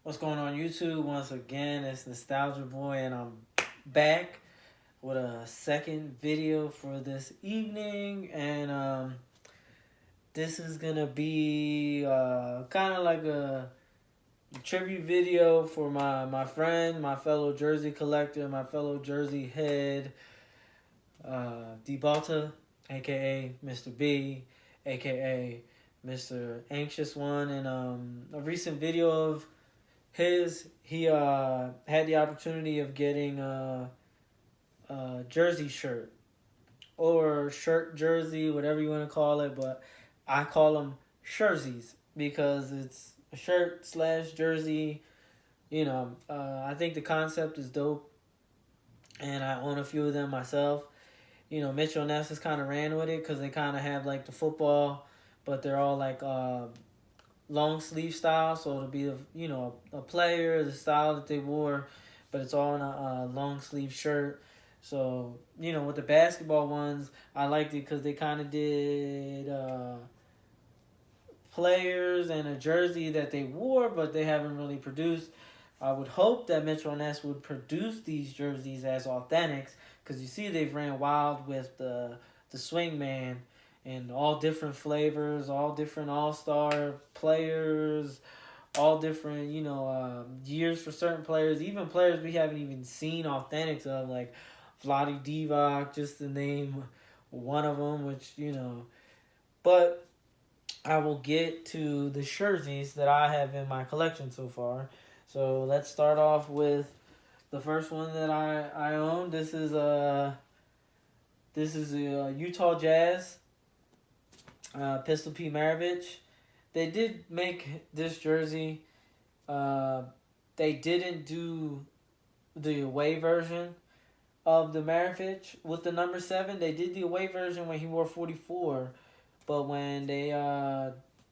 What's going on YouTube? Once again, it's Nostalgia Boy, and I'm back with a second video for this evening. And this is gonna be kind of like a tribute video for my friend, my fellow jersey collector, my fellow jersey head, D aka Mr. B, aka Mr. Anxious One, and a recent video of he had the opportunity of getting a jersey shirt or shirt jersey, whatever you want to call it, but I call them Sherseys because it's a shirt slash jersey. I think the concept is dope, and I own a few of them myself. Mitchell Ness has kind of ran with it because they kind of have like the football, but they're all like long sleeve style, so it'll be a player, the style that they wore, but it's all in a long sleeve shirt. So with the basketball ones, I liked it because they kind of did players and a jersey that they wore, but they haven't really produced. I would hope that Mitchell Ness would produce these jerseys as authentics, because you see they've ran wild with the swingman and all different flavors, all different all-star players, all different, years for certain players, even players we haven't even seen authentics of, like Vlade Divac, just to name one of them, but I will get to the jerseys that I have in my collection so far. So let's start off with the first one that I own. This is a Utah Jazz, Pistol P. Maravich. They did make this jersey. They didn't do the away version of the Maravich with the number 7. They did the away version when he wore 44, but when they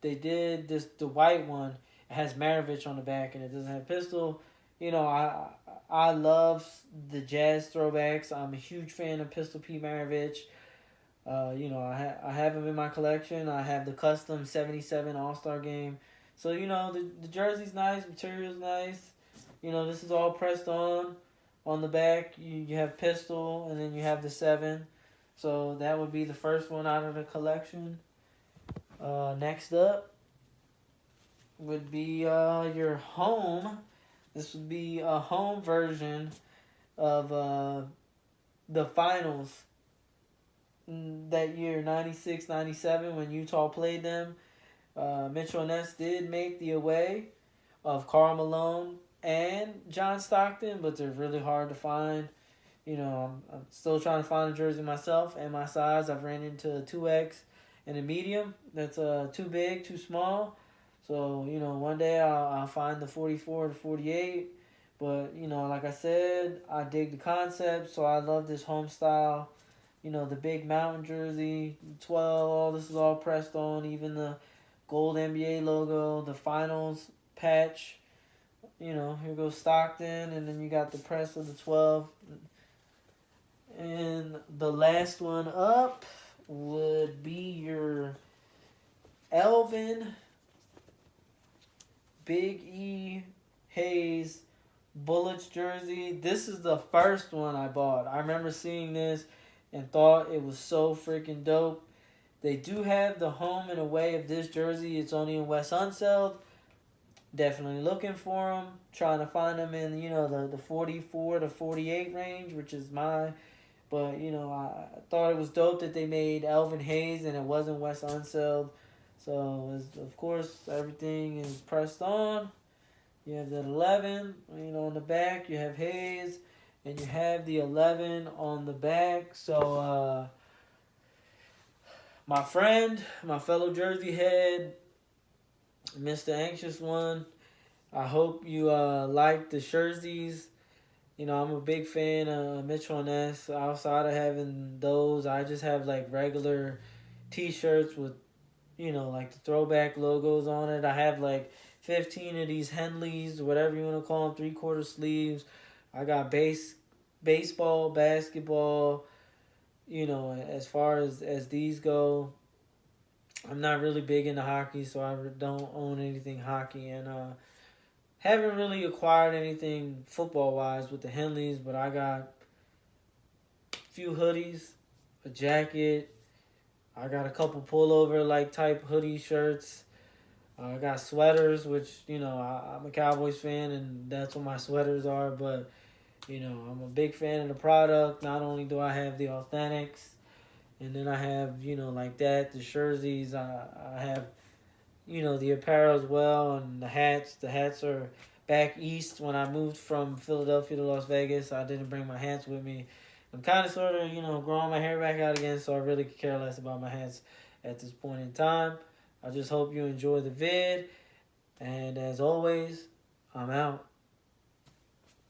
did the white one, it has Maravich on the back and it doesn't have Pistol. I love the Jazz throwbacks. I'm a huge fan of Pistol P. Maravich. I have him in my collection. I have the custom 77 All-Star game. So, the jersey's nice, material's nice. This is all pressed on. On the back, you have Pistol, and then you have the 7. So that would be the first one out of the collection. Next up would be your home. This would be a home version of the finals that year, 96-97, when Utah played them. Mitchell Ness did make the away of Karl Malone and John Stockton, but they're really hard to find. I'm still trying to find a jersey myself and my size. I've ran into a 2X and a medium that's too big, too small. So, one day I'll find the 44 to 48. But, like I said, I dig the concept, so I love this home style. The big mountain jersey, 12, all this is all pressed on, even the gold NBA logo, the finals patch. Here goes Stockton, and then you got the press of the 12. And the last one up would be your Elvin Big E Hayes Bullets jersey. This is the first one I bought. I remember seeing this and thought it was so freaking dope. They do have the home and away of this jersey. It's only in West Unseld. Definitely looking for them. Trying to find them in, the 44 to 48 range, which is mine. But, I thought it was dope that they made Elvin Hayes and it wasn't West Unseld. So, of course, everything is pressed on. You have that 11, on the back. You have Hayes, and you have the 11 on the back. So, my friend, my fellow Jersey head, Mr. Anxious One, I hope you like the jerseys. I'm a big fan of Mitchell Ness. Outside of having those, I just have like regular T-shirts with, like the throwback logos on it. I have like 15 of these Henleys, whatever you want to call them, 3/4 sleeves. I got baseball, basketball. As far as these go, I'm not really big into hockey, so I don't own anything hockey. And haven't really acquired anything football wise with the Henleys, but I got a few hoodies, a jacket. I got a couple pullover like type hoodie shirts. I got sweaters, which I'm a Cowboys fan, and that's what my sweaters are. But I'm a big fan of the product. Not only do I have the Authentics, and then I have like that the Sherseys. I have the apparel as well, and the hats. The hats are back east. When I moved from Philadelphia to Las Vegas, I didn't bring my hats with me. I'm kind of sort of growing my hair back out again, so I really could care less about my hats at this point in time. I just hope you enjoy the vid, and as always, I'm out.